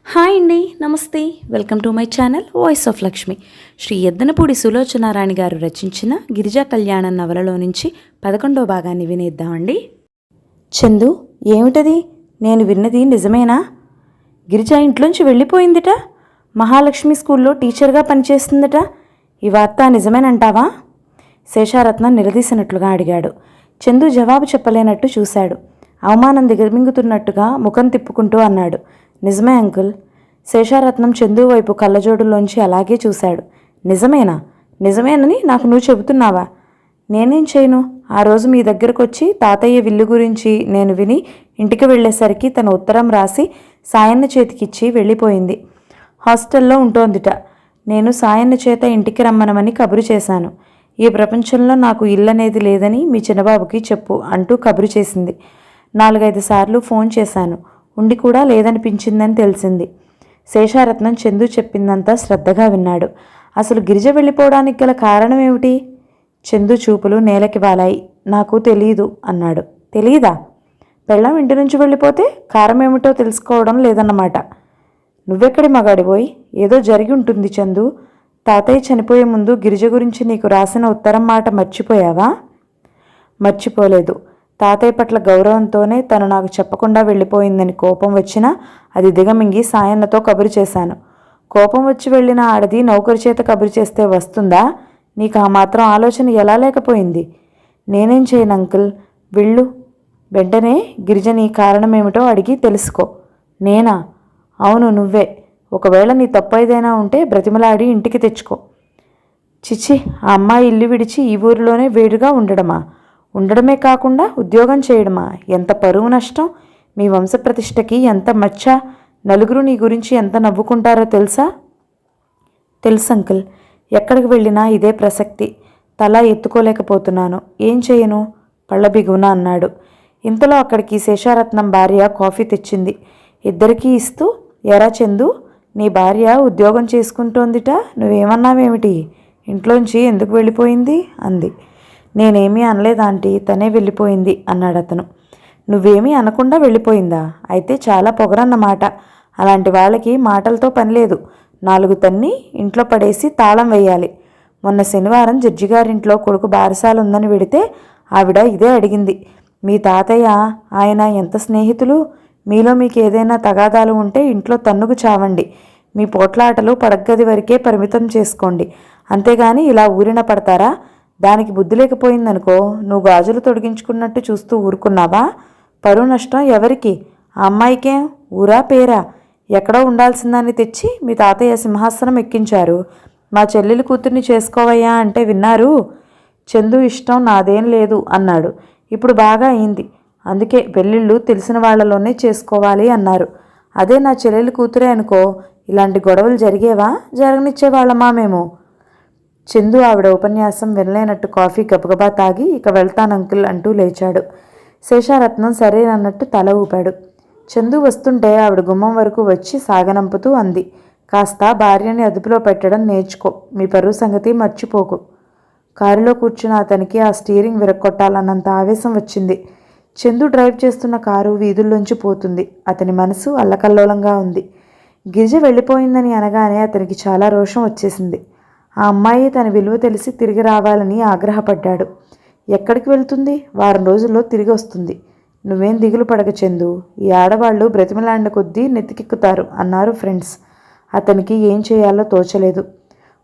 Hi అండి, నమస్తే. Welcome to my channel voice of Lakshmi. Shri Yaddanapudi Sulochanarani గారు రచించిన గిరిజా కళ్యాణం నవలలో నుంచి 11వ భాగాన్ని వినేద్దామండి. చందు, ఏమిటది? నేను విన్నది నిజమేనా? గిరిజ ఇంట్లోంచి వెళ్ళిపోయిందిట. మహాలక్ష్మి స్కూల్లో టీచర్గా పనిచేస్తుందట. ఈ వార్త నిజమేనంటావా? శేషారత్నం నిలదీసినట్లుగా అడిగాడు. చందు జవాబు చెప్పలేనట్టు చూశాడు. అవమానం దిగమింగుతున్నట్టుగా ముఖం తిప్పుకుంటూ అన్నాడు, నిజమే అంకుల్. శేషారత్నం చందు వైపు కళ్ళజోడులోంచి అలాగే చూశాడు. నిజమేనా? నిజమేనని నాకు నువ్వు చెబుతున్నావా? నేనేం చేయను? ఆ రోజు మీ దగ్గరకు వచ్చి తాతయ్య విల్లు గురించి నేను విని ఇంటికి వెళ్ళేసరికి తన ఉత్తరం రాసి సాయన్న చేతికిచ్చి వెళ్ళిపోయింది. హాస్టల్లో ఉంటోందిట. నేను సాయన్న చేత ఇంటికి రమ్మనమని కబురు చేశాను. ఈ ప్రపంచంలో నాకు ఇల్లనేది లేదని మీ చిన్నబాబుకి చెప్పు అంటూ కబురు చేసింది. 4-5 సార్లు ఫోన్ చేశాను. ఉండి కూడా లేదనిపించిందని తెలిసింది. శేషారత్నం చందు చెప్పిందంతా శ్రద్ధగా విన్నాడు. అసలు గిరిజ వెళ్ళిపోవడానికి గల కారణం ఏమిటి? చందు చూపులు నేలకి వాలాయి. నాకు తెలీదు అన్నాడు. తెలీదా? పెళ్ళం ఇంటి నుంచి వెళ్ళిపోతే కారణం ఏమిటో తెలుసుకోవడం లేదన్నమాట. నువ్వెక్కడి మగాడిపోయి? ఏదో జరిగి ఉంటుంది చందు. తాతయ్య చనిపోయే ముందు గిరిజ గురించి నీకు రాసిన ఉత్తరం మాట మర్చిపోయావా? మర్చిపోలేదు. తాతయ్య పట్ల గౌరవంతోనే తను నాకు చెప్పకుండా వెళ్ళిపోయిందని కోపం వచ్చినా అది దిగమింగి సాయన్నతో కబురు చేశాను. కోపం వచ్చి వెళ్ళిన ఆడది నౌకరు చేత కబురు చేస్తే వస్తుందా? నీకు ఆ మాత్రం ఆలోచన ఎలా లేకపోయింది? నేనేం చేయను అంకుల్. వెళ్ళు. వెంటనే గిరిజని కారణమేమిటో అడిగి తెలుసుకో. నేనా? అవును, నువ్వే. ఒకవేళ నీ తప్పు ఏదైనా ఉంటే బ్రతిమలాడి ఇంటికి తెచ్చుకో. చిచ్చి, ఆ అమ్మాయి ఇల్లు విడిచి ఈ ఊరిలోనే వేరుగా ఉండడమా? ఉండడమే కాకుండా ఉద్యోగం చేయడమా? ఎంత పరువు నష్టం! మీ వంశప్రతిష్టకి ఎంత మచ్చ! నలుగురు నీ గురించి ఎంత నవ్వుకుంటారో తెలుసా? తెలుసు అంకుల్. ఎక్కడికి వెళ్ళినా ఇదే ప్రసక్తి. తల ఎత్తుకోలేకపోతున్నాను. ఏం చేయను? పళ్ళ బిగున అన్నాడు. ఇంతలో అక్కడికి శేషారత్నం భార్య కాఫీ తెచ్చింది. ఇద్దరికీ ఇస్తూ, ఎరా చందు, నీ భార్య ఉద్యోగం చేసుకుంటోందిట. నువ్వేమన్నావేమిటి? ఇంట్లోంచి ఎందుకు వెళ్ళిపోయింది అంది. నేనేమీ అనలేదా ఆంటీ, తనే వెళ్ళిపోయింది అన్నాడు అతను. నువ్వేమీ అనకుండా వెళ్ళిపోయిందా? అయితే చాలా పొగరన్నమాట. అలాంటి వాళ్ళకి మాటలతో పని లేదు. 4 తన్ని ఇంట్లో పడేసి తాళం వేయాలి. మొన్న శనివారం జడ్జిగారింట్లో కొడుకు బారసాల ఉందని వెడితే ఆవిడ ఇదే అడిగింది. మీ తాతయ్య ఆయన ఎంత స్నేహితులు? మీలో మీకు ఏదైనా తగాదాలు ఉంటే ఇంట్లో తన్నుకు చావండి. మీ పోట్లాటలు పడగ్గది వరకే పరిమితం చేసుకోండి. అంతేగాని ఇలా ఊరిన పడతారా? దానికి బుద్ధి లేకపోయిందనుకో, నువ్వు గాజులు తొడిగించుకున్నట్టు చూస్తూ ఊరుకున్నావా? పరువు నష్టం ఎవరికి? ఆ అమ్మాయికేం? ఊరా పేరా? ఎక్కడో ఉండాల్సిందాన్ని తెచ్చి మీ తాతయ్య సింహాసనం ఎక్కించారు. మా చెల్లెలి కూతుర్ని చేసుకోవయ్యా అంటే విన్నారు. చందు ఇష్టం నాదేం లేదు అన్నాడు. ఇప్పుడు బాగా అయింది. అందుకే పెళ్ళిళ్ళు తెలిసిన వాళ్లలోనే చేసుకోవాలి అన్నారు. అదే నా చెల్లెలి కూతురే అనుకో, ఇలాంటి గొడవలు జరిగేవా? జరగనిచ్చేవాళ్ళమా మేము? చందు ఆవిడ ఉపన్యాసం వినలేనట్టు కాఫీ గబగబా తాగి, ఇక వెళ్తాను అంకుల్ అంటూ లేచాడు. శేషారత్నం సరేనన్నట్టు తల ఊపాడు. చందు వస్తుంటే ఆవిడ గుమ్మం వరకు వచ్చి సాగనంపుతూ అంది, కాస్త భార్యని అదుపులో పెట్టడం నేర్చుకో. మీ పరువు సంగతి మర్చిపోకు. కారులో కూర్చున్న అతనికి ఆ స్టీరింగ్ విరక్కొట్టాలన్నంత ఆవేశం వచ్చింది. చందు డ్రైవ్ చేస్తున్న కారు వీధుల్లోంచి పోతుంది. అతని మనసు అల్లకల్లోలంగా ఉంది. గిరిజ వెళ్ళిపోయిందని అనగానే అతనికి చాలా రోషం వచ్చేసింది. ఆ అమ్మాయి తన విలువ తెలిసి తిరిగి రావాలని ఆగ్రహపడ్డాడు. ఎక్కడికి వెళ్తుంది? వారం రోజుల్లో తిరిగి వస్తుంది. నువ్వేం దిగులు పడక చందు. ఈ ఆడవాళ్ళు బ్రతిమలాండ కొద్దీ నెత్తికెక్కుతారు అన్నారు ఫ్రెండ్స్. అతనికి ఏం చేయాలో తోచలేదు.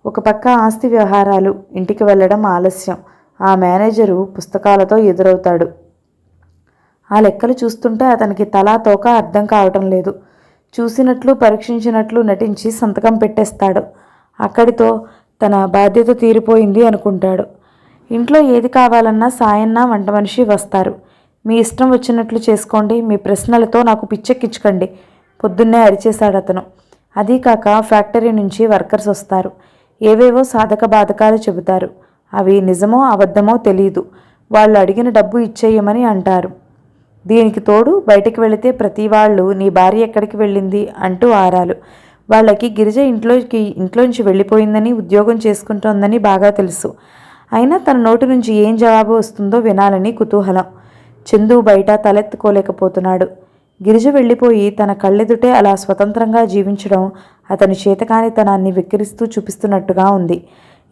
ఒక పక్క ఆస్తి వ్యవహారాలు, ఇంటికి వెళ్ళడం ఆలస్యం. ఆ మేనేజరు పుస్తకాలతో ఎదురవుతాడు. ఆ లెక్కలు చూస్తుంటే అతనికి తలా తోక అర్థం కావటం లేదు. చూసినట్లు పరీక్షించినట్లు నటించి సంతకం పెట్టేస్తాడు. అక్కడితో తన బాధ్యత తీరిపోయింది అనుకుంటాడు. ఇంట్లో ఏది కావాలన్నా సాయన్న వంట మనిషి వస్తారు. మీ ఇష్టం వచ్చినట్లు చేసుకోండి. మీ ప్రశ్నలతో నాకు పిచ్చెక్కించకండి. పొద్దున్నే అరిచేశాడు అతను. అదీ కాక ఫ్యాక్టరీ నుంచి వర్కర్స్ వస్తారు. ఏవేవో సాధక బాధకాలు చెబుతారు. అవి నిజమో అబద్ధమో తెలీదు. వాళ్ళు అడిగిన డబ్బు ఇచ్చేయమని అంటారు. దీనికి తోడు బయటికి వెళితే ప్రతి వాళ్ళు నీ భార్య ఎక్కడికి వెళ్ళింది అంటూ ఆరాలు. వాళ్ళకి గిరిజ ఇంట్లోంచి వెళ్ళిపోయిందని, ఉద్యోగం చేసుకుంటోందని బాగా తెలుసు. అయినా తన నోటి నుంచి ఏం జవాబు వస్తుందో వినాలని కుతూహలం. చందు బయట తలెత్తుకోలేకపోతున్నాడు. గిరిజ వెళ్ళిపోయి తన కళ్ళెదుటే అలా స్వతంత్రంగా జీవించడం అతని చేతకానితనాన్ని వెక్కిరిస్తూ చూపిస్తున్నట్టుగా ఉంది.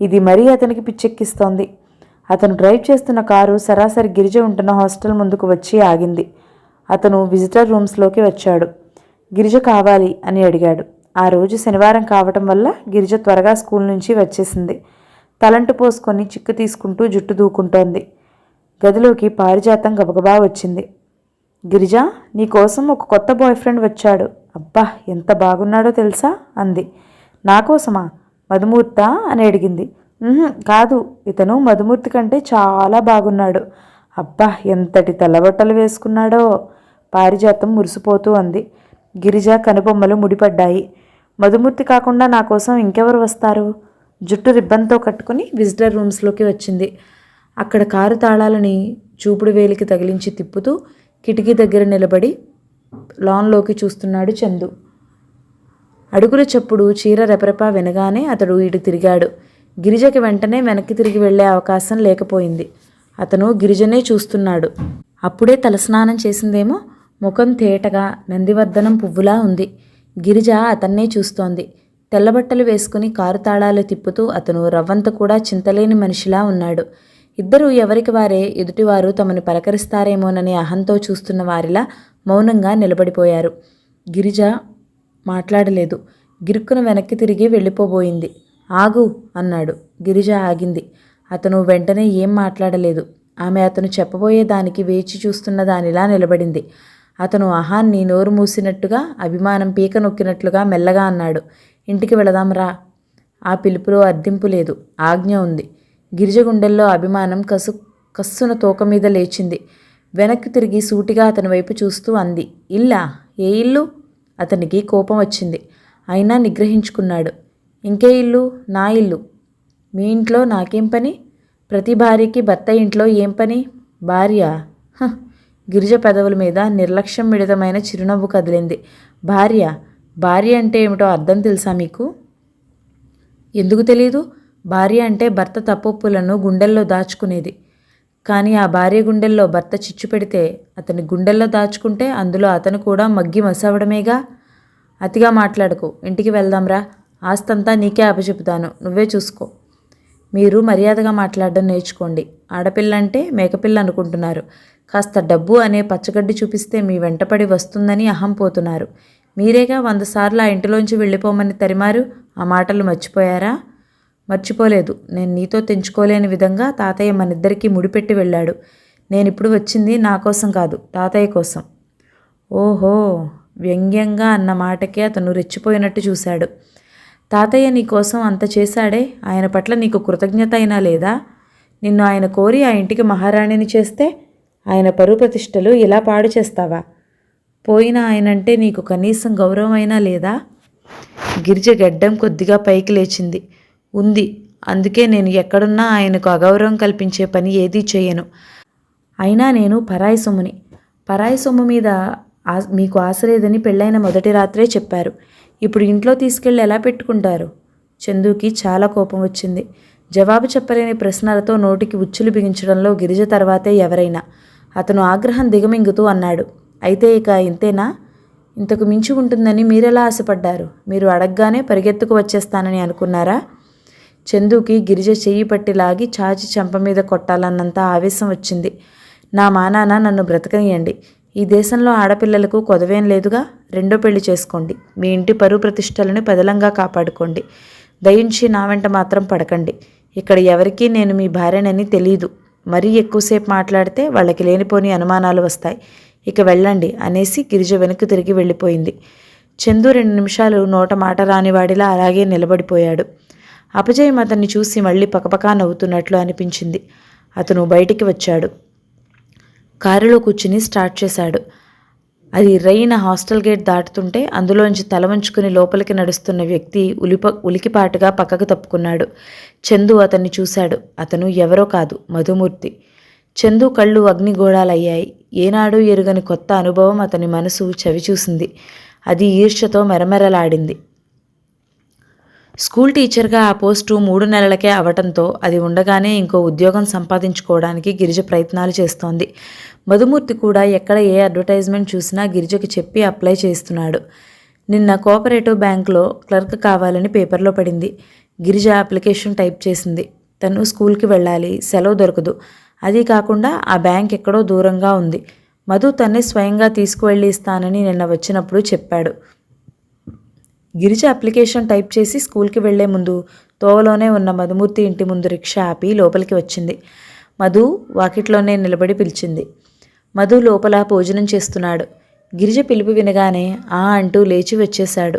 ఇది మరీ అతనికి పిచ్చెక్కిస్తోంది. అతను డ్రైవ్ చేస్తున్న కారు సరాసరి గిరిజ ఉంటున్న హాస్టల్ ముందుకు వచ్చి ఆగింది. అతను విజిటర్ రూమ్స్లోకి వచ్చాడు. గిరిజ కావాలి అని అడిగాడు. ఆ రోజు శనివారం కావటం వల్ల గిరిజ త్వరగా స్కూల్ నుంచి వచ్చేసింది. తలంటు పోసుకొని చిక్కు తీసుకుంటూ జుట్టు దూకుంటోంది. గదిలోకి పారిజాతం గబగబా వచ్చింది. గిరిజ, నీకోసం ఒక కొత్త బాయ్ ఫ్రెండ్ వచ్చాడు. అబ్బా, ఎంత బాగున్నాడో తెలుసా అంది. నాకోసమా? మధుమూర్త అని అడిగింది. కాదు, ఇతను మధుమూర్తి కంటే చాలా బాగున్నాడు. అబ్బా, ఎంతటి తెల్లబట్టలు వేసుకున్నాడో పారిజాతం మురిసిపోతూ అంది. గిరిజ కనుబొమ్మలు ముడిపడ్డాయి. మధుమూర్తి కాకుండా నా కోసం ఇంకెవరు వస్తారు? జుట్టు రిబ్బన్తో కట్టుకుని విజిటర్ రూమ్స్లోకి వచ్చింది. అక్కడ కారు తాళాలని చూపుడు వేలికి తగిలించి తిప్పుతూ కిటికీ దగ్గర నిలబడి లాన్లోకి చూస్తున్నాడు చందు. అడుగుల చప్పుడు చీర రెపరెప వినగానే అతడు ఇటు తిరిగాడు. గిరిజకి వెంటనే వెనక్కి తిరిగి వెళ్లే అవకాశం లేకపోయింది. అతను గిరిజనే చూస్తున్నాడు. అప్పుడే తలస్నానం చేసిందేమో. ముఖం తేటగా నందివర్ధనం పువ్వులా ఉంది. గిరిజ అతన్నే చూస్తోంది. తెల్లబట్టలు వేసుకుని కారు తాళాలు తిప్పుతూ అతను రవ్వంత కూడా చింతలేని మనిషిలా ఉన్నాడు. ఇద్దరూ ఎవరికి వారే ఎదుటివారు తమని పలకరిస్తారేమోనని అహంతో చూస్తున్న వారిలా మౌనంగా నిలబడిపోయారు. గిరిజ మాట్లాడలేదు. గిరుక్కున వెనక్కి తిరిగి వెళ్ళిపోబోయింది. ఆగు అన్నాడు. గిరిజ ఆగింది. అతను వెంటనే ఏం మాట్లాడలేదు. ఆమె అతను చెప్పబోయే దానికి వేచి చూస్తున్న దానిలా నిలబడింది. అతను అహాన్ని నోరు మూసినట్టుగా, అభిమానం పీక నొక్కినట్లుగా మెల్లగా అన్నాడు. ఇంటికి వెళదాం రా. ఆ పిలుపులో అర్థింపు లేదు, ఆజ్ఞ ఉంది. గిరిజ గుండెల్లో అభిమానం కస్సున తోక మీద లేచింది. వెనక్కి తిరిగి సూటిగా అతని వైపు చూస్తూ అంది. ఇల్లా? ఏ ఇల్లు? అతనికి కోపం వచ్చింది. అయినా నిగ్రహించుకున్నాడు. ఇంకే ఇల్లు? నా ఇల్లు. మీ ఇంట్లో నాకేం పని? ప్రతి భార్యకి భర్త ఇంట్లో ఏం పని? భార్య? గిరిజ పెదవుల మీద నిర్లక్ష్యం మిళితమైన చిరునవ్వు కదిలింది. భార్య? భార్య అంటే ఏమిటో అర్థం తెలుసా మీకు? ఎందుకు తెలీదు? భార్య అంటే భర్త తప్పొప్పులను గుండెల్లో దాచుకునేది. కానీ ఆ భార్య గుండెల్లో భర్త చిచ్చు పెడితే అతని గుండెల్లో దాచుకుంటే అందులో అతను కూడా మగ్గి మసవడమేగా. అతిగా మాట్లాడుకో. ఇంటికి వెళ్దాంరా. ఆస్తంతా నీకే అప్పచెపుతాను, నువ్వే చూసుకో. మీరు మర్యాదగా మాట్లాడడం నేర్చుకోండి. ఆడపిల్ల అంటే మేకపిల్ల అనుకుంటున్నారు. కాస్త డబ్బు అనే పచ్చగడ్డి చూపిస్తే మీ వెంటపడి వస్తుందని అహం పోతున్నారు. మీరేగా 100 సార్లు ఆ ఇంటిలోంచి వెళ్ళిపోమని తరిమారు. ఆ మాటలు మర్చిపోయారా? మర్చిపోలేదు. నేను నీతో తెంచుకోలేని విధంగా తాతయ్య మనిద్దరికీ ముడిపెట్టి వెళ్ళాడు. నేనిప్పుడు వచ్చింది నా కోసం కాదు, తాతయ్య కోసం. ఓహో, వ్యంగ్యంగా అన్న మాటకే అతను రెచ్చిపోయినట్టు చూశాడు. తాతయ్య నీ కోసం అంత చేశాడే, ఆయన పట్ల నీకు కృతజ్ఞత అయినా లేదా? నిన్ను ఆయన కోరి ఆ ఇంటికి మహారాణిని చేస్తే ఆయన పరువు ప్రతిష్టలు ఇలా పాడు చేస్తావా? పోయిన ఆయనంటే నీకు కనీసం గౌరవం అయినా లేదా? గిరిజ గడ్డం కొద్దిగా పైకి లేచింది. ఉంది. అందుకే నేను ఎక్కడున్నా ఆయనకు అగౌరవం కల్పించే పని ఏదీ చేయను. అయినా నేను పరాయి సొమ్ముని. పరాయి సొమ్ము మీద మీకు ఆశ లేదని పెళ్ళైన మొదటి రాత్రే చెప్పారు. ఇప్పుడు ఇంట్లో తీసుకెళ్ళి ఎలా పెట్టుకుంటారు? చందుకి చాలా కోపం వచ్చింది. జవాబు చెప్పలేని ప్రశ్నలతో నోటికి ఉచ్చులు బిగించడంలో గిరిజ తర్వాతే ఎవరైనా. అతను ఆగ్రహం దిగమింగుతూ అన్నాడు. అయితే ఇక ఇంతేనా? ఇంతకు మించి ఉంటుందని మీరెలా ఆశపడ్డారు? మీరు అడగగానే పరిగెత్తుకు వచ్చేస్తానని అనుకున్నారా? చందుకి గిరిజ చెయ్యి పట్టి లాగి చాచి చెంప మీద కొట్టాలన్నంత ఆవేశం వచ్చింది. నా మానాన నన్ను బ్రతకనియండి. ఈ దేశంలో ఆడపిల్లలకు కొదవేం లేదుగా. రెండో పెళ్లి చేసుకోండి. మీ ఇంటి పరువు ప్రతిష్టలను పదిలంగా కాపాడుకోండి. దయించి నా వెంట మాత్రం పడకండి. ఇక్కడ ఎవరికీ నేను మీ భార్యనని తెలీదు. మరీ ఎక్కువసేపు మాట్లాడితే వాళ్ళకి లేనిపోని అనుమానాలు వస్తాయి. ఇక వెళ్ళండి అనేసి గిరిజ వెనక్కి తిరిగి వెళ్ళిపోయింది. చందు 2 నిమిషాలు నోట మాట రానివాడిలా అలాగే నిలబడిపోయాడు. అపజయం అతన్ని చూసి మళ్ళీ పకపకా నవ్వుతున్నట్లు అనిపించింది. అతను బయటికి వచ్చాడు. కారులో కూర్చుని స్టార్ట్ చేశాడు. అది రైన హాస్టల్ గేట్ దాటుతుంటే అందులోంచి తల వంచుకుని లోపలికి నడుస్తున్న వ్యక్తి ఉలికిపాటుగా పక్కకు తప్పుకున్నాడు. చందు అతన్ని చూశాడు. అతను ఎవరో కాదు, మధుమూర్తి. చందు కళ్ళు అగ్నిగోళాలయ్యాయి. ఏనాడూ ఎరుగని కొత్త అనుభవం అతని మనసు చవిచూసింది. అది ఈర్ష్యతో మెరమెరలాడింది. స్కూల్ టీచర్గా ఆ పోస్టు 3 నెలలకే అవటంతో అది ఉండగానే ఇంకో ఉద్యోగం సంపాదించుకోవడానికి గిరిజ ప్రయత్నాలు చేస్తోంది. మధుమూర్తి కూడా ఎక్కడ ఏ అడ్వర్టైజ్మెంట్ చూసినా గిరిజకి చెప్పి అప్లై చేస్తున్నాడు. నిన్న కోఆపరేటివ్ బ్యాంక్లో క్లర్క్ కావాలని పేపర్లో పడింది. గిరిజ అప్లికేషన్ టైప్ చేసింది. తను స్కూల్కి వెళ్ళాలి, సెలవు దొరకదు. అది కాకుండా ఆ బ్యాంక్ ఎక్కడో దూరంగా ఉంది. మధు తన్నే స్వయంగా తీసుకువెళ్ళి ఇస్తానని నిన్న వచ్చినప్పుడు చెప్పాడు. గిరిజ అప్లికేషన్ టైప్ చేసి స్కూల్కి వెళ్లే ముందు తోవలోనే ఉన్న మధుమూర్తి ఇంటి ముందు రిక్షా ఆపి లోపలికి వచ్చింది. మధు వాకిట్లోనే నిలబడి పిలిచింది. మధు లోపల భోజనం చేస్తున్నాడు. గిరిజ పిలుపు వినగానే ఆ అంటూ లేచి వచ్చేశాడు.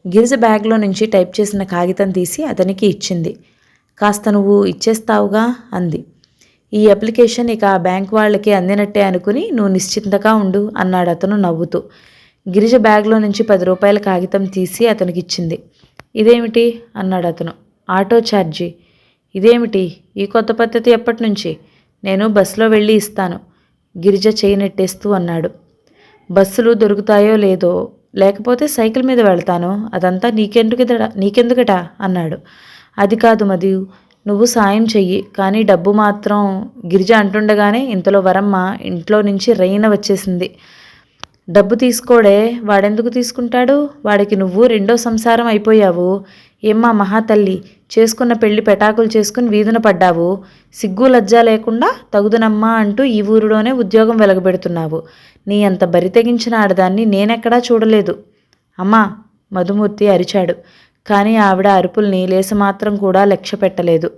గిరిజ బ్యాగ్లో నుంచి టైప్ చేసిన కాగితం తీసి అతనికి ఇచ్చింది. కాస్త నువ్వు ఇచ్చేస్తావుగా అంది. ఈ అప్లికేషన్ ఇక ఆ బ్యాంక్ వాళ్ళకి అందినట్టే అనుకుని నువ్వు నిశ్చింతగా ఉండు అన్నాడు అతను నవ్వుతూ. గిరిజ బ్యాగ్లో నుంచి 10 రూపాయల కాగితం తీసి అతనికి ఇచ్చింది. ఇదేమిటి అన్నాడు అతను. Auto charge. ఇదేమిటి ఈ కొత్త పద్ధతి ఎప్పటి నుంచి? నేను బస్సులో వెళ్ళి ఇస్తాను గిరిజ చేయి నెట్టేస్తూ అన్నాడు. బస్సులు దొరుకుతాయో లేదో, లేకపోతే సైకిల్ మీద వెళ్తాను, అదంతా నీకెందుకట అన్నాడు. అది కాదు మధు, నువ్వు సాయం చెయ్యి, కానీ డబ్బు మాత్రం. గిరిజ అంటుండగానే ఇంతలో వరమ్మ ఇంట్లో నుంచి రైన వచ్చేసింది. డబ్బు తీసుకోడే, వాడెందుకు తీసుకుంటాడు? వాడికి నువ్వు 2వ సంసారం అయిపోయావు. ఏమ్మా మహాతల్లి, చేసుకున్న పెళ్లి పెటాకులు చేసుకుని వీధున పడ్డావు. సిగ్గు లజ్జా లేకుండా తగుదనమ్మా అంటూ ఈ ఊరిలోనే ఉద్యోగం వెలగబెడుతున్నావు. నీ అంత బరి తెగించిన ఆడదాన్ని నేనెక్కడా చూడలేదు. అమ్మా, మధుమూర్తి అరిచాడు. కానీ ఆవిడ అరుపుల్ని లేసమాత్రం కూడా లక్ష్య పెట్టలేదు.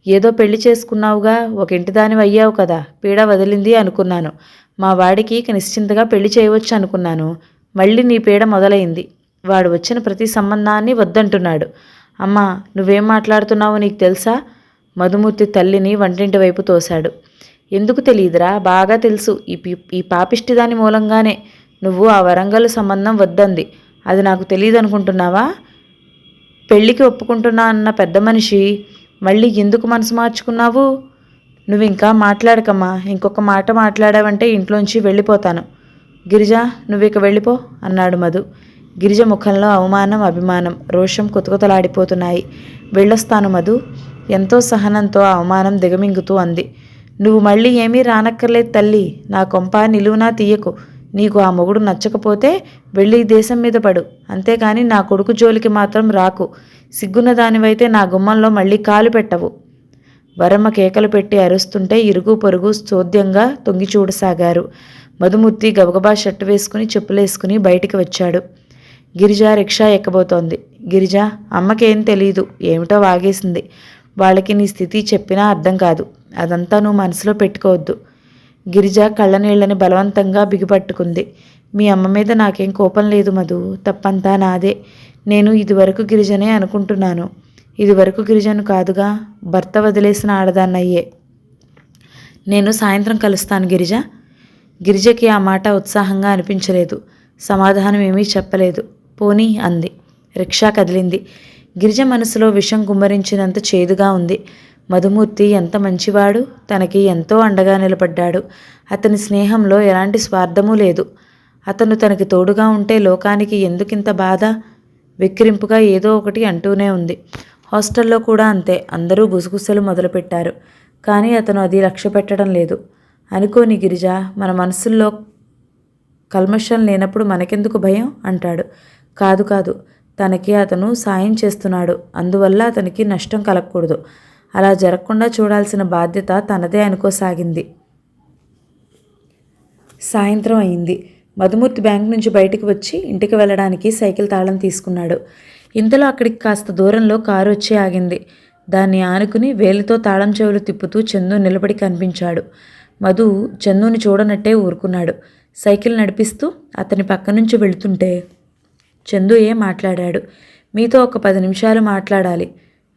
ఏదో పెళ్లి చేసుకున్నావుగా, ఒక ఇంటిదానివి అయ్యావు కదా, పీడ వదిలింది అనుకున్నాను. మా వాడికి ఇక నిశ్చింతగా పెళ్లి చేయవచ్చు అనుకున్నాను. మళ్ళీ నీ పీడ మొదలైంది. వాడు వచ్చిన ప్రతి సంబంధాన్ని వద్దంటున్నాడు. అమ్మా, నువ్వేం మాట్లాడుతున్నావో నీకు తెలుసా? మధుమూర్తి తల్లిని వంటింటి వైపు తోశాడు. ఎందుకు తెలియదురా, బాగా తెలుసు. ఈ పాపిష్టిదాని మూలంగానే నువ్వు ఆ వరంగల్ సంబంధం వద్దంది. అది నాకు తెలియదు అనుకుంటున్నావా? పెళ్ళికి ఒప్పుకుంటున్నా అన్న పెద్ద మనిషి మళ్ళీ ఎందుకు మనసు మార్చుకున్నావు? నువ్వు ఇంకా మాట్లాడకమ్మా. ఇంకొక మాట మాట్లాడావంటే ఇంట్లోంచి వెళ్ళిపోతాను. గిరిజ, నువ్విక వెళ్ళిపో అన్నాడు మధు. గిరిజ ముఖంలో అవమానం, అభిమానం, రోషం కుతకుతలాడిపోతున్నాయి. వెళ్ళొస్తాను మధు, ఎంతో సహనంతో ఆ అవమానం దిగమింగుతూ అంది. నువ్వు మళ్ళీ ఏమీ రానక్కర్లేదు తల్లి. నా కొంప నిలువునా తీయకు. నీకు ఆ మొగుడు నచ్చకపోతే వెళ్ళి దేశం మీద పడు, అంతేకాని నా కొడుకు జోలికి మాత్రం రాకు. సిగ్గున్న దానివైతే నా గుమ్మంలో మళ్ళీ కాలు పెట్టవు. వరమ్మ కేకలు పెట్టి అరుస్తుంటే ఇరుగు పొరుగు చోద్యంగా తొంగి చూడసాగారు. మధుమూర్తి గబగబా షర్టు వేసుకుని చెప్పులేసుకుని బయటికి వచ్చాడు. గిరిజ రిక్షా ఎక్కబోతోంది. గిరిజ, అమ్మకేం తెలీదు, ఏమిటో వాగేసింది. వాళ్ళకి నీ స్థితి చెప్పినా అర్థం కాదు. అదంతా నువ్వు మనసులో పెట్టుకోవద్దు. గిరిజ కళ్ళనీళ్ళని బలవంతంగా బిగిపట్టుకుంది. మీ అమ్మ మీద నాకేం కోపం లేదు మధు, తప్పంతా నాదే. నేను ఇదివరకు గిరిజనే అనుకుంటున్నాను. ఇదివరకు గిరిజను కాదుగా, భర్త వదిలేసిన ఆడదాన్నయ్యే. నేను సాయంత్రం కలుస్తాను గిరిజ. గిరిజకి ఆ మాట ఉత్సాహంగా అనిపించలేదు. సమాధానం ఏమీ చెప్పలేదు. పోనీ అంది. రిక్షా కదిలింది. గిరిజ మనసులో విషం గుమ్మరించినంత చేదుగా ఉంది. మధుమూర్తి ఎంత మంచివాడు, తనకి ఎంతో అండగా నిలబడ్డాడు. అతని స్నేహంలో ఎలాంటి స్వార్థమూ లేదు. అతను తనకి తోడుగా ఉంటే లోకానికి ఎందుకింత బాధ? వెక్కిరింపుగా ఏదో ఒకటి అంటూనే ఉంది. హాస్టల్లో కూడా అంతే, అందరూ గుసగుసలు మొదలుపెట్టారు. కానీ అతను అది లక్ష్య పెట్టడం లేదు. అనుకోని గిరిజ, మన మనసుల్లో కల్మషం లేనప్పుడు మనకెందుకు భయం అంటాడు. కాదు కాదు, తనకి అతను సాయం చేస్తున్నాడు, అందువల్ల అతనికి నష్టం కలగకూడదు. అలా జరగకుండా చూడాల్సిన బాధ్యత తనదే అనుకోసాగింది. సాయంత్రం అయింది. మధుమూర్తి బ్యాంక్ నుంచి బయటికి వచ్చి ఇంటికి వెళ్ళడానికి సైకిల్ తాళం తీసుకున్నాడు. ఇంతలో అక్కడికి కాస్త దూరంలో కారు వచ్చి ఆగింది. దాన్ని ఆనుకుని వేలితో తాళం చెవులు తిప్పుతూ చందు నిలబడి కనిపించాడు. మధు చందుని చూడనట్టే ఊరుకున్నాడు. సైకిల్ నడిపిస్తూ అతని పక్క నుంచి వెళుతుంటే చందు మాట్లాడాడు. మీతో ఒక 10 నిమిషాలు మాట్లాడాలి.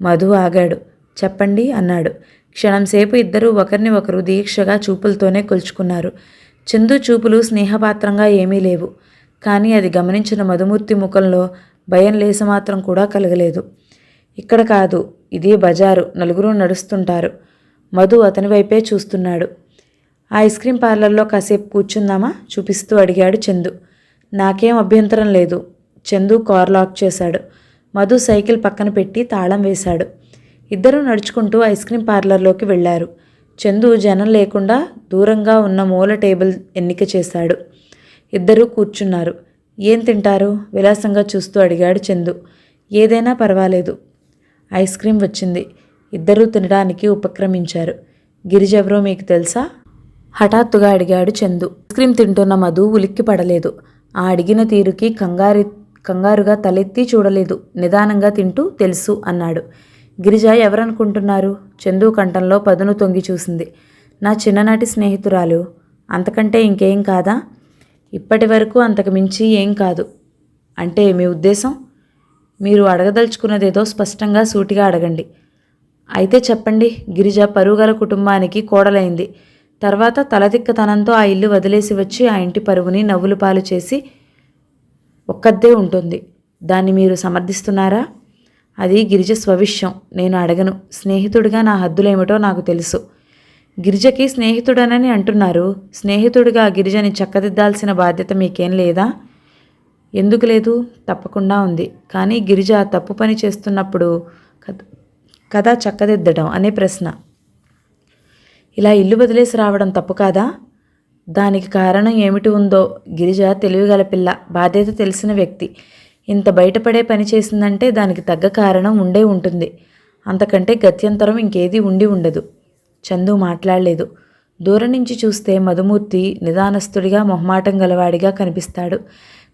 మధు ఆగాడు. చెప్పండి అన్నాడు. క్షణంసేపు ఇద్దరూ ఒకరిని ఒకరు దీక్షగా చూపులతోనే కొలుచుకున్నారు. చందు చూపులు స్నేహపాత్రంగా ఏమీ లేవు. కానీ అది గమనించిన మధుమూర్తి ముఖంలో భయం లేసమాత్రం కూడా కలగలేదు. ఇక్కడ కాదు, ఇది బజారు, నలుగురు నడుస్తుంటారు. మధు అతని వైపే చూస్తున్నాడు. ఆ ఐస్ క్రీం పార్లర్లో కాసేపు కూర్చుందామా చూపిస్తూ అడిగాడు చందు. నాకేం అభ్యంతరం లేదు. చందు కార్ లాక్ చేశాడు. మధు సైకిల్ పక్కన పెట్టి తాళం వేశాడు. ఇద్దరూ నడుచుకుంటూ ఐస్ క్రీం పార్లర్లోకి వెళ్లారు. చందు జనం లేకుండా దూరంగా ఉన్న మూల టేబుల్ ఎన్నిక చేశాడు. ఇద్దరూ కూర్చున్నారు. ఏం తింటారు? విలాసంగా చూస్తూ అడిగాడు చందు. ఏదైనా పర్వాలేదు. ఐస్ క్రీం వచ్చింది. ఇద్దరూ తినడానికి ఉపక్రమించారు. గిరిజ ఎవరో మీకు తెలుసా? హఠాత్తుగా అడిగాడు చందు. ఐస్ క్రీం తింటున్న మధు ఉలిక్కి పడలేదు. ఆ అడిగిన తీరుకి కంగారుగా తలెత్తి చూడలేదు. నిదానంగా తింటూ తెలుసు అన్నాడు. గిరిజ ఎవరనుకుంటున్నారు? చందు కంఠంలో పదును తొంగి చూసింది. నా చిన్ననాటి స్నేహితురాలు. అంతకంటే ఇంకేం కాదా? ఇప్పటి వరకు అంతకు మించి ఏం కాదు. అంటే మీ ఉద్దేశం? మీరు అడగదలుచుకున్నదేదో స్పష్టంగా సూటిగా అడగండి. అయితే చెప్పండి. గిరిజ పరువుగల కుటుంబానికి కోడలైంది. తర్వాత తలతిక్కతనంతో ఆ ఇల్లు వదిలేసి వచ్చి ఆ ఇంటి పరువుని నవ్వులు పాలు చేసి ఒక్కద్దే ఉంటుంది. దాన్ని మీరు సమర్థిస్తున్నారా? అది గిరిజ స్వవిషయం. నేను అడగను. స్నేహితుడిగా నా హద్దులేమిటో నాకు తెలుసు. గిరిజకి స్నేహితుడనని అంటున్నారు. స్నేహితుడిగా గిరిజని చక్కదిద్దాల్సిన బాధ్యత మీకేం లేదా? ఎందుకు లేదు? తప్పకుండా ఉంది. కానీ గిరిజ తప్పు పని చేస్తున్నప్పుడు కదా చక్కదిద్దడం అనే ప్రశ్న. ఇలా ఇల్లు వదిలేసి రావడం తప్పు కాదా? దానికి కారణం ఏమిటి ఉందో. గిరిజ తెలివిగల పిల్ల, బాధ్యత తెలిసిన వ్యక్తి. ఇంత బయటపడే పని చేసిందంటే దానికి తగ్గ కారణం ఉండే ఉంటుంది. అంతకంటే గత్యంతరం ఇంకేదీ ఉండి ఉండదు. చందు మాట్లాడలేదు. దూరం నుంచి చూస్తే మధుమూర్తి నిదానస్తుడిగా మొహమాటం గలవాడిగా కనిపిస్తాడు.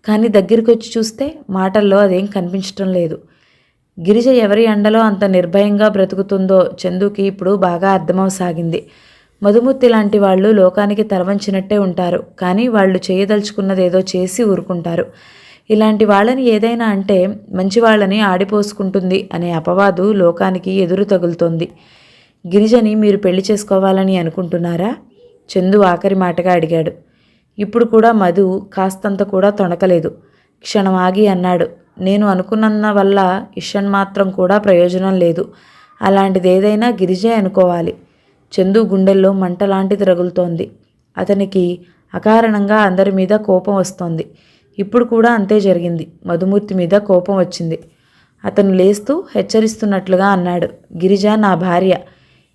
కానీ దగ్గరికి వచ్చి చూస్తే మాటల్లో అదేం కనిపించటం లేదు. గిరిజ ఎవరి అండలో అంత నిర్భయంగా బ్రతుకుతుందో చందుకి ఇప్పుడు బాగా అర్థమవసాగింది. మధుమూర్తి లాంటి వాళ్ళు లోకానికి తలవంచినట్టే ఉంటారు. కానీ వాళ్ళు చేయదలుచుకున్నదేదో చేసి ఊరుకుంటారు. ఇలాంటి వాళ్ళని ఏదైనా అంటే మంచి వాళ్ళని ఆడిపోసుకుంటుంది అనే అపవాదు లోకానికి ఎదురు తగులుతోంది. గిరిజని మీరు పెళ్లి చేసుకోవాలని అనుకుంటున్నారా? చందు ఆఖరి మాటగా అడిగాడు. ఇప్పుడు కూడా మధు కాస్తంత కూడా తొణకలేదు. క్షణం ఆగి అన్నాడు. నేను అనుకున్న వల్ల ఇషన్మాత్రం కూడా ప్రయోజనం లేదు. అలాంటిది ఏదైనా గిరిజే అనుకోవాలి. చందు గుండెల్లో మంటలాంటిది రగులుతోంది. అతనికి అకారణంగా అందరి మీద కోపం వస్తోంది. ఇప్పుడు కూడా అంతే జరిగింది. మధుమూర్తి మీద కోపం వచ్చింది. అతను లేస్తూ హెచ్చరిస్తున్నట్లుగా అన్నాడు. గిరిజ నా భార్య.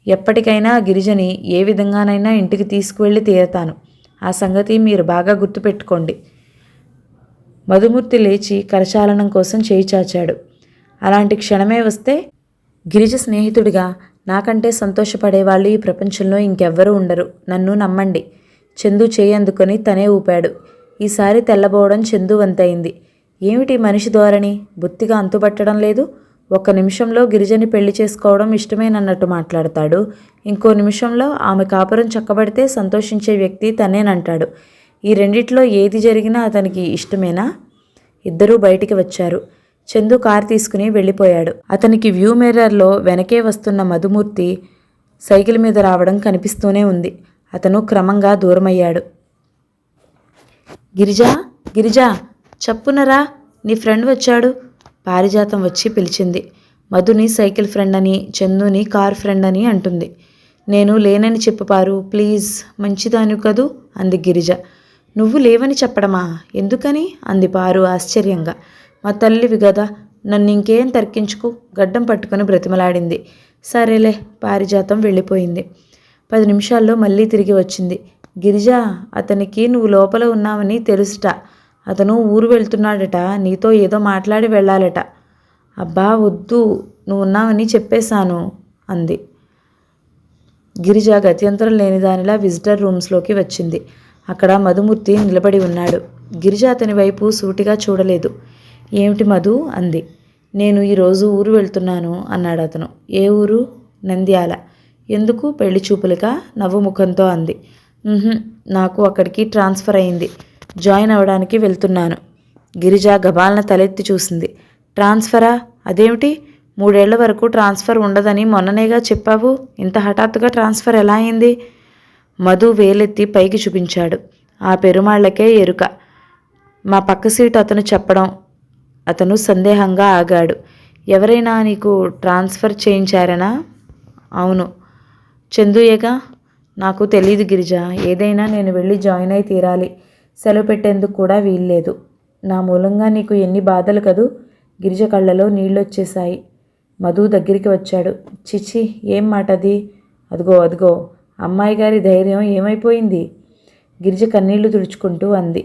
ఎప్పటికైనా గిరిజని ఏ విధంగానైనా ఇంటికి తీసుకువెళ్ళి తీరతాను. ఆ సంగతి మీరు బాగా గుర్తుపెట్టుకోండి. మధుమూర్తి లేచి కరచాలనం కోసం చేయి చాచాడు. అలాంటి క్షణమే వస్తే గిరిజ స్నేహితుడిగా నాకంటే సంతోషపడేవాళ్ళు ఈ ప్రపంచంలో ఇంకెవ్వరూ ఉండరు. నన్ను నమ్మండి. చందు చేయి అందుకొని తనే ఊపాడు. ఈసారి తెల్లబోవడం చందు వంతయింది. ఏమిటి మనిషి ధోరణి? బొత్తిగా అంతుబట్టడం లేదు. ఒక్క నిమిషంలో గిరిజని పెళ్లి చేసుకోవడం ఇష్టమేనన్నట్టు మాట్లాడతాడు. ఇంకో నిమిషంలో ఆమె కాపురం చక్కబడితే సంతోషించే వ్యక్తి తనేనంటాడు. ఈ రెండిట్లో ఏది జరిగినా అతనికి ఇష్టమేనా? ఇద్దరూ బయటికి వచ్చారు. చందు కారు తీసుకుని వెళ్ళిపోయాడు. అతనికి వ్యూ మిర్రర్లో వెనకే వస్తున్న మధుమూర్తి సైకిల్ మీద రావడం కనిపిస్తూనే ఉంది. అతను క్రమంగా దూరమయ్యాడు. గిరిజా, గిరిజా, చప్పునరా, నీ ఫ్రెండ్ వచ్చాడు. పారిజాతం వచ్చి పిలిచింది. మధుని సైకిల్ ఫ్రెండ్ అని, చందుని కార్ ఫ్రెండ్ అని అంటుంది. నేను లేనని చెప్పు పారు, ప్లీజ్. మంచిదాని కదూ అంది గిరిజ. నువ్వు లేవని చెప్పడమా? ఎందుకని? అంది పారు ఆశ్చర్యంగా. మా తల్లివి గదా, నన్ను ఇంకేం తర్కించుకు. గడ్డం పట్టుకుని బ్రతిమలాడింది. సరేలే. పారిజాతం వెళ్ళిపోయింది. 10 నిమిషాల్లో మళ్ళీ తిరిగి వచ్చింది. గిరిజా, అతనికి నువ్వు లోపల ఉన్నావని తెలుసుట. అతను ఊరు వెళ్తున్నాడట. నీతో ఏదో మాట్లాడి వెళ్ళాలట. అబ్బా వద్దు, నువ్వు ఉన్నావని చెప్పేశాను అంది. గిరిజ గత్యంతరం లేనిదానిలా విజిటర్ రూమ్స్లోకి వచ్చింది. అక్కడ మధుమూర్తి నిలబడి ఉన్నాడు. గిరిజ అతని వైపు సూటిగా చూడలేదు. ఏమిటి మధు అంది. నేను ఈరోజు ఊరు వెళ్తున్నాను అన్నాడు అతను. ఏ ఊరు? నంద్యాల. ఎందుకు? పెళ్లి చూపులుగా? నవ్వు ముఖంతో అంది. నాకు అక్కడికి ట్రాన్స్ఫర్ అయింది. జాయిన్ అవ్వడానికి వెళ్తున్నాను. గిరిజ గబాలన తలెత్తి చూసింది. ట్రాన్స్ఫరా? అదేమిటి? 3 ఏళ్ల వరకు ట్రాన్స్ఫర్ ఉండదని మొన్ననేగా చెప్పావు. ఇంత హఠాత్తుగా ట్రాన్స్ఫర్ ఎలా అయింది? మధు వేలెత్తి పైకి చూపించాడు. ఆ పెరుమాళ్లకే ఎరుక. మా పక్క సీటు అతను చెప్పడం. అతను సందేహంగా ఆగాడు. ఎవరైనా నీకు ట్రాన్స్ఫర్ చేయించారనా? అవును. చందుయేగా? నాకు తెలీదు గిరిజ. ఏదైనా నేను వెళ్ళి జాయిన్ అయి తీరాలి. సెలవు పెట్టేందుకు కూడా వీల్లేదు. నా మూలంగా నీకు ఎన్ని బాధలు కదూ. గిరిజ కళ్ళలో నీళ్ళొచ్చేశాయి. మధు దగ్గరికి వచ్చాడు. చిచి, ఏం మాటది? అదిగో అదిగో, అమ్మాయి గారి ధైర్యం ఏమైపోయింది? గిరిజ కన్నీళ్లు తుడుచుకుంటూ అంది.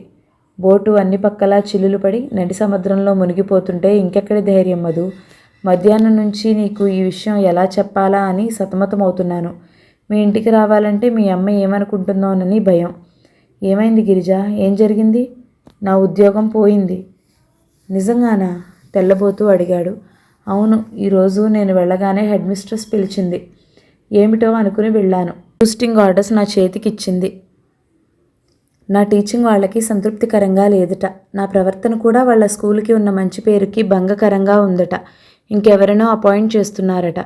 బోటు అన్ని పక్కలా చిల్లులు పడి నడి సముద్రంలో మునిగిపోతుంటే ఇంకెక్కడి ధైర్యం మధు? మధ్యాహ్నం నుంచి నీకు ఈ విషయం ఎలా చెప్పాలా అని సతమతమవుతున్నాను. మీ ఇంటికి రావాలంటే మీ అమ్మ ఏమనుకుంటుందోనని భయం. ఏమైంది గిరిజ? ఏం జరిగింది? నా ఉద్యోగం పోయింది. నిజంగానా? తెల్లబోతూ అడిగాడు. అవును, ఈరోజు నేను వెళ్ళగానే హెడ్ మిస్ట్రెస్ పిలిచింది. ఏమిటో అనుకుని వెళ్ళాను. పోస్టింగ్ ఆర్డర్స్ నా చేతికిచ్చింది. నా టీచింగ్ వాళ్ళకి సంతృప్తికరంగా లేదట. నా ప్రవర్తన కూడా వాళ్ళ స్కూల్కి ఉన్న మంచి పేరుకి భంగకరంగా ఉందట. ఇంకెవరినో అపాయింట్ చేస్తున్నారట.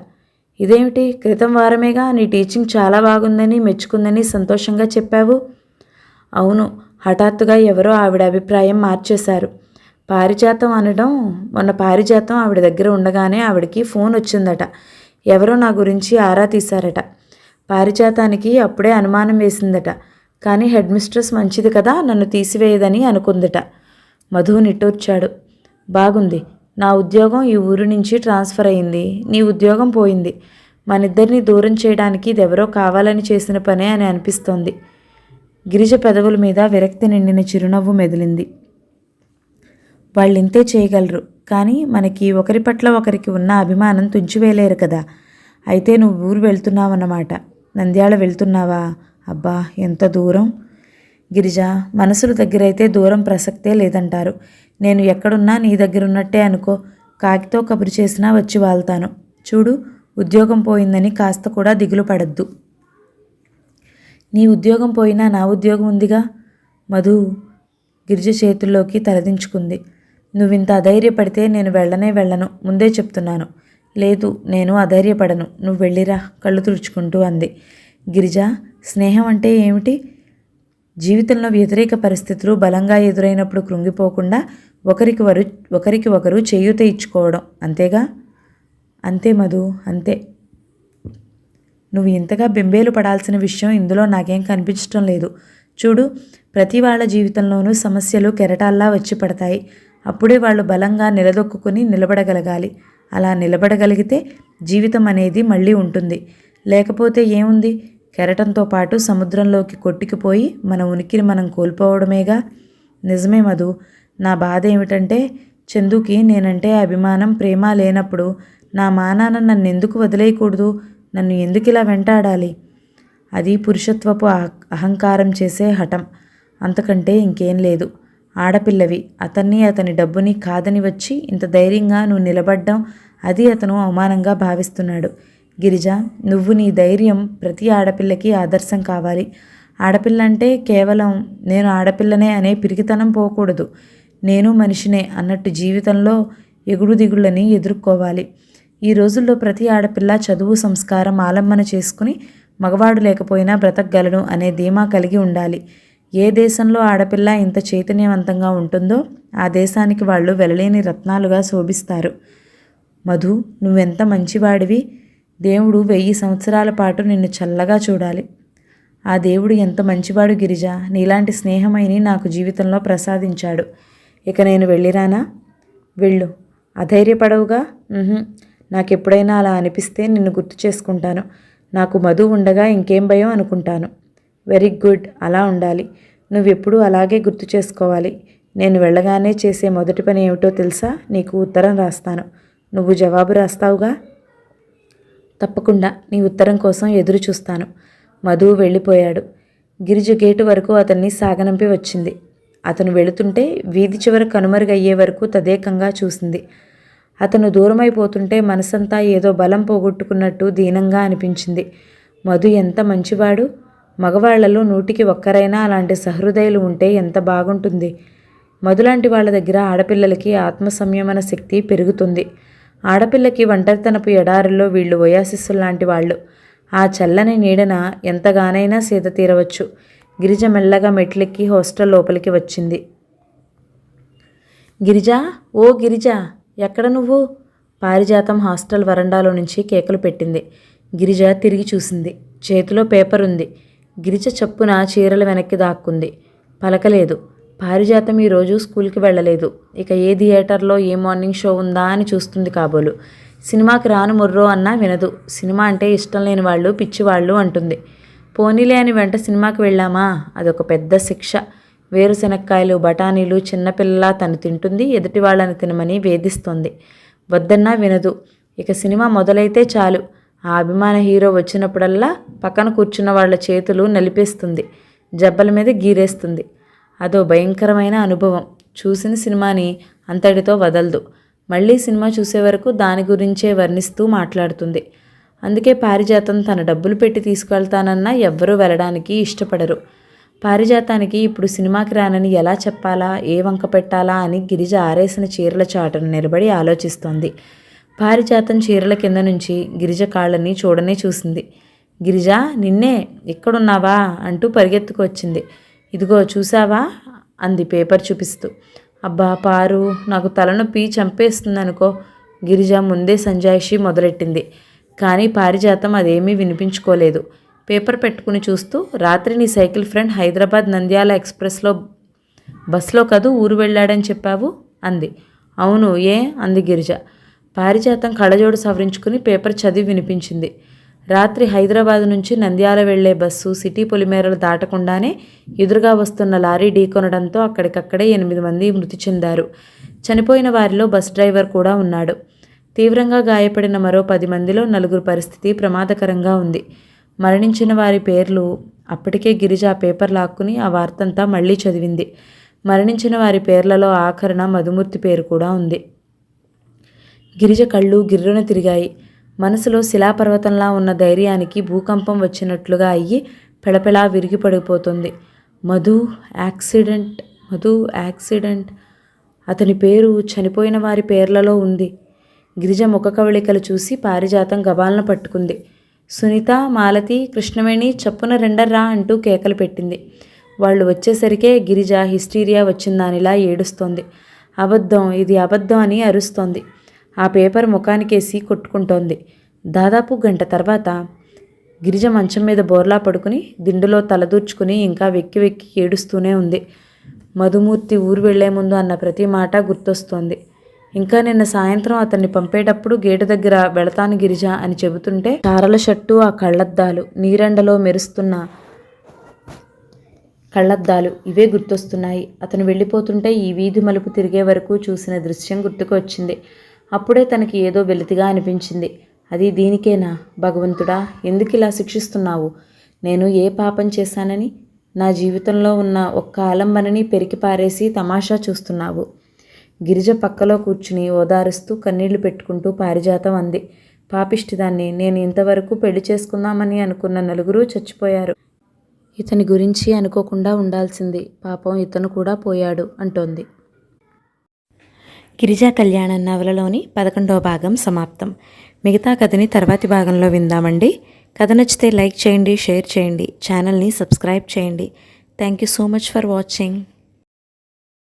ఇదేమిటి? క్రితం వారమేగా నీ టీచింగ్ చాలా బాగుందని మెచ్చుకుందని సంతోషంగా చెప్పావు. అవును, హఠాత్తుగా ఎవరో ఆవిడ అభిప్రాయం మార్చేశారు. పారిజాతం అనడం, మొన్న పారిజాతం ఆవిడ దగ్గర ఉండగానే ఆవిడకి ఫోన్ వచ్చిందట. ఎవరో నా గురించి ఆరా తీశారట. పారిజాతానికి అప్పుడే అనుమానం వేసిందట. కానీ హెడ్ మిస్ట్రెస్ మంచిది కదా, నన్ను తీసివేయదని అనుకుందట. మధు నిట్టూర్చాడు. బాగుంది. నా ఉద్యోగం ఈ ఊరు నుంచి ట్రాన్స్ఫర్ అయింది. నీ ఉద్యోగం పోయింది. మనిద్దరిని దూరం చేయడానికి ఇదెవరో కావాలని చేసిన పనే అని అనిపిస్తోంది. గిరిజ పెదవుల మీద విరక్తి నిండిన చిరునవ్వు మెదిలింది. వాళ్ళింతే చేయగలరు, కానీ మనకి ఒకరి పట్ల ఒకరికి ఉన్న అభిమానం తుంచివేయలేరు కదా. అయితే నువ్వు ఊరు వెళ్తున్నావన్నమాట. నంద్యాల వెళ్తున్నావా? అబ్బా, ఎంత దూరం! గిరిజ, మనసుల దగ్గరైతే దూరం ప్రసక్తే లేదంటారు. నేను ఎక్కడున్నా నీ దగ్గరున్నట్టే అనుకో. కాకితో కబురు చేసినా వచ్చి వాళ్తాను. చూడు, ఉద్యోగం పోయిందని కాస్త కూడా దిగులు పడద్దు. నీ ఉద్యోగం పోయినా నా ఉద్యోగం ఉందిగా. మధు గిరిజ చేతుల్లోకి తలదించుకుంది. నువ్వింత అధైర్యపడితే నేను వెళ్ళను, ముందే చెప్తున్నాను. లేదు, నేను అధైర్యపడను. నువ్వు వెళ్ళిరా, కళ్ళు తుడుచుకుంటూ అంది. గిరిజ, స్నేహం అంటే ఏమిటి? జీవితంలో వ్యతిరేక పరిస్థితులు బలంగా ఎదురైనప్పుడు కృంగిపోకుండా ఒకరికి ఒకరు చేయూత ఇచ్చుకోవడం, అంతేగా? అంతే మధు, అంతే. నువ్వు ఇంతగా బెంబేలు పడాల్సిన విషయం ఇందులో నాకేం కనిపించడం లేదు. చూడు, ప్రతి వాళ్ళ జీవితంలోనూ సమస్యలు కెరటాల్లా వచ్చి పడతాయి. అప్పుడే వాళ్ళు బలంగా నిలదొక్కుని నిలబడగలగాలి. అలా నిలబడగలిగితే జీవితం అనేది మళ్ళీ ఉంటుంది. లేకపోతే ఏముంది? కెరటంతో పాటు సముద్రంలోకి కొట్టుకుపోయి మన ఉనికిని మనం కోల్పోవడమేగా. నిజమే మధు. నా బాధ ఏమిటంటే చందుకి నేనంటే అభిమానం, ప్రేమ లేనప్పుడు నా మానాన నన్ను ఎందుకు వదిలేయకూడదు? నన్ను ఎందుకు ఇలా వెంటాడాలి? అది పురుషత్వపు అహంకారం చేసే హఠం, అంతకంటే ఇంకేం లేదు. ఆడపిల్లవి, అతని డబ్బుని కాదని వచ్చి ఇంత ధైర్యంగా నువ్వు నిలబడ్డం, అది అతను అవమానంగా భావిస్తున్నాడు. గిరిజ, నువ్వు నీ ధైర్యం ప్రతి ఆడపిల్లకి ఆదర్శం కావాలి. ఆడపిల్ల అంటే కేవలం నేను ఆడపిల్లనే అనే పిరికితనం పోకూడదు. నేను మనిషినే అన్నట్టు జీవితంలో ఎగుడు దిగుళ్ళని ఎదుర్కోవాలి. ఈ రోజుల్లో ప్రతి ఆడపిల్ల చదువు, సంస్కారం ఆలంబన చేసుకుని మగవాడు లేకపోయినా బ్రతకగలను అనే ధీమా కలిగి ఉండాలి. ఏ దేశంలో ఆడపిల్ల ఇంత చైతన్యవంతంగా ఉంటుందో ఆ దేశానికి వాళ్ళు వెలలేని రత్నాలుగా శోభిస్తారు. మధు, నువ్వెంత మంచివాడివి. దేవుడు 1000 సంవత్సరాల పాటు నిన్ను చల్లగా చూడాలి. ఆ దేవుడు ఎంత మంచివాడు గిరిజ. నీలాంటి స్నేహమైని నాకు జీవితంలో ప్రసాదించాడు. ఇక నేను వెళ్ళిరానా? వెళ్ళు. అధైర్యపడవుగా? నాకెప్పుడైనా అలా అనిపిస్తే నిన్ను గుర్తు చేసుకుంటాను. నాకు మధు ఉండగా ఇంకేం భయం అనుకుంటాను. వెరీ గుడ్, అలా ఉండాలి. నువ్వెప్పుడూ అలాగే గుర్తు చేసుకోవాలి. నేను వెళ్ళగానే చేసే మొదటి పని ఏమిటో తెలుసా? నీకు ఉత్తరం రాస్తాను. నువ్వు జవాబు రాస్తావుగా? తప్పకుండా, నీ ఉత్తరం కోసం ఎదురు చూస్తాను. మధు వెళ్ళిపోయాడు. గిరిజ గేటు వరకు అతన్ని సాగనంపి వచ్చింది. అతను వెళుతుంటే వీధి చివర కనుమరుగయ్యే వరకు తదేకంగా చూసింది. అతను దూరమైపోతుంటే మనసంతా ఏదో బలం పోగొట్టుకున్నట్టు దీనంగా అనిపించింది. మధు ఎంత మంచివాడు. మగవాళ్లలో 100కి 1 అలాంటి సహృదయులు ఉంటే ఎంత బాగుంటుంది. మధులాంటి వాళ్ళ దగ్గర ఆడపిల్లలకి ఆత్మ సంయమన శక్తి పెరుగుతుంది. ఆడపిల్లకి ఒంటరితనపు ఎడారుల్లో వీళ్ళు ఓయాసిస్సుల్లాంటి వాళ్ళు. ఆ చల్లని నీడన ఎంతగానైనా సేద తీరవచ్చు. గిరిజ మెల్లగా మెట్లెక్కి హాస్టల్ లోపలికి వచ్చింది. గిరిజ, ఓ గిరిజ, ఎక్కడ నువ్వు? పారిజాతం హాస్టల్ వరండాలో నుంచి కేకలు పెట్టింది. గిరిజ తిరిగి చూసింది. చేతిలో పేపర్ ఉంది. గిరిజ చప్పున చీరల వెనక్కి దాక్కుంది. పలకలేదు. పారిజాతం ఈరోజు స్కూల్కి వెళ్ళలేదు. ఇక ఏ థియేటర్లో ఏ మార్నింగ్ షో ఉందా అని చూస్తుంది కాబోలు. సినిమాకి రాను ముర్రో అన్నా వినదు. సినిమా అంటే ఇష్టం లేని వాళ్ళు పిచ్చివాళ్ళు అంటుంది. పోనీలే అని వెంట సినిమాకి వెళ్ళామా, అదొక పెద్ద శిక్ష. వేరుశెనక్కాయలు బఠానీలు చిన్నపిల్లలా తను తింటుంది, ఎదుటి వాళ్ళని తినమని వేధిస్తుంది. వద్దన్నా వినదు. ఇక సినిమా మొదలైతే చాలు, ఆ అభిమాన హీరో వచ్చినప్పుడల్లా పక్కన కూర్చున్న వాళ్ళ చేతులు నలిపేస్తుంది, జబ్బల మీద గీరేస్తుంది. అదో భయంకరమైన అనుభవం. చూసిన సినిమాని అంతటితో వదలదు. మళ్ళీ సినిమా చూసే వరకు దాని గురించే వర్ణిస్తూ మాట్లాడుతుంది. అందుకే పారిజాతం తన డబ్బులు పెట్టి తీసుకెళ్తానన్నా ఎవ్వరూ వెళ్ళడానికి ఇష్టపడరు. పారిజాతానికి ఇప్పుడు సినిమాకి రానని ఎలా చెప్పాలా, ఏ వంక పెట్టాలా అని గిరిజ ఆరేసిన చీరల చాటును నిలబడి ఆలోచిస్తోంది. పారిజాతం చీరల కింద నుంచి గిరిజ కాళ్ళని చూడనే చూసింది. గిరిజ, నిన్నే, ఇక్కడున్నావా అంటూ పరిగెత్తుకు వచ్చింది. ఇదిగో చూసావా అంది పేపర్ చూపిస్తూ. అబ్బా పారు, నాకు తలనొప్పి చంపేస్తుందనుకో. గిరిజ ముందే సంజాయిషి మొదలెట్టింది. కానీ పారిజాతం అదేమీ వినిపించుకోలేదు. పేపర్ పెట్టుకుని చూస్తూ, రాత్రి నీ సైకిల్ ఫ్రెండ్ హైదరాబాద్ నంద్యాల ఎక్స్ప్రెస్లో బస్లో కదూ ఊరు వెళ్ళాడని చెప్పావు అంది. అవును, ఏ అంది గిరిజ. పారిజాతం కళ్ళజోడు సవరించుకుని పేపర్ చదివి వినిపించింది. రాత్రి హైదరాబాద్ నుంచి నంద్యాల వెళ్లే బస్సు సిటీ పొలిమేరలు దాటకుండానే ఎదురుగా వస్తున్న లారీ ఢీకొనడంతో అక్కడికక్కడే 8 మంది మృతి చెందారు. చనిపోయిన వారిలో బస్ డ్రైవర్ కూడా ఉన్నాడు. తీవ్రంగా గాయపడిన మరో 10 మందిలో 4 పరిస్థితి ప్రమాదకరంగా ఉంది. మరణించిన వారి పేర్లు. అప్పటికే గిరిజ ఆ పేపర్ లాక్కుని ఆ వార్తంతా మళ్లీ చదివింది. మరణించిన వారి పేర్లలో ఆఖరణ మధుమూర్తి పేరు కూడా ఉంది. గిరిజ కళ్ళు గిర్రున తిరిగాయి. మనసులో శిలాపర్వతంలా ఉన్న ధైర్యానికి భూకంపం వచ్చినట్లుగా అయ్యి పెళపెళా విరిగి పడిపోతుంది. మధు యాక్సిడెంట్. అతని పేరు చనిపోయిన వారి పేర్లలో ఉంది. గిరిజ ముఖ కవళికలు చూసి పారిజాతం గబాలన పట్టుకుంది. సునీత, మాలతి, కృష్ణవేణి చప్పున రెండర్రా అంటూ కేకలు పెట్టింది. వాళ్ళు వచ్చేసరికే గిరిజ హిస్టీరియా వచ్చిందానిలా ఏడుస్తోంది. అబద్ధం, ఇది అబద్ధం అని అరుస్తోంది. ఆ పేపర్ ముఖానికేసి కొట్టుకుంటోంది. దాదాపు గంట తర్వాత గిరిజ మంచం మీద బోర్లా పడుకుని దిండులో తలదూర్చుకుని ఇంకా వెక్కి వెక్కి ఏడుస్తూనే ఉంది. మధుమూర్తి ఊరు వెళ్లే ముందు అన్న ప్రతి మాట గుర్తొస్తోంది. ఇంకా నిన్న సాయంత్రం అతన్ని పంపేటప్పుడు గేటు దగ్గర వెళతాను గిరిజ అని చెబుతుంటే చారల షట్టు, ఆ కళ్ళద్దాలు, నీరెండలో మెరుస్తున్న కళ్ళద్దాలు ఇవే గుర్తొస్తున్నాయి. అతను వెళ్ళిపోతుంటే ఈ వీధి మలుపు తిరిగే వరకు చూసిన దృశ్యం గుర్తుకు వచ్చింది. అప్పుడే తనకి ఏదో వెలితిగా అనిపించింది. అది దీనికేనా? భగవంతుడా, ఎందుకు ఇలా శిక్షిస్తున్నావు? నేను ఏ పాపం చేశానని నా జీవితంలో ఉన్న ఒక్క ఆలంబనని పెరికి పారేసి తమాషా చూస్తున్నావు? గిరిజ పక్కలో కూర్చుని ఓదారుస్తూ కన్నీళ్లు పెట్టుకుంటూ పారిజాతం అంది. పాపిష్టిదాన్ని, నేను ఇంతవరకు పెళ్లి చేసుకుందామని అనుకున్న 4 చచ్చిపోయారు. ఇతని గురించి అనుకోకుండా ఉండాల్సింది. పాపం ఇతను కూడా పోయాడు అంటోంది. గిరిజా కళ్యాణం నవలలోని 11వ భాగం సమాప్తం. మిగతా కథని తర్వాతి భాగంలో విందామండి. కథ నచ్చితే లైక్ చేయండి, షేర్ చేయండి, ఛానల్ని సబ్స్క్రైబ్ చేయండి. Thank you so much for watching.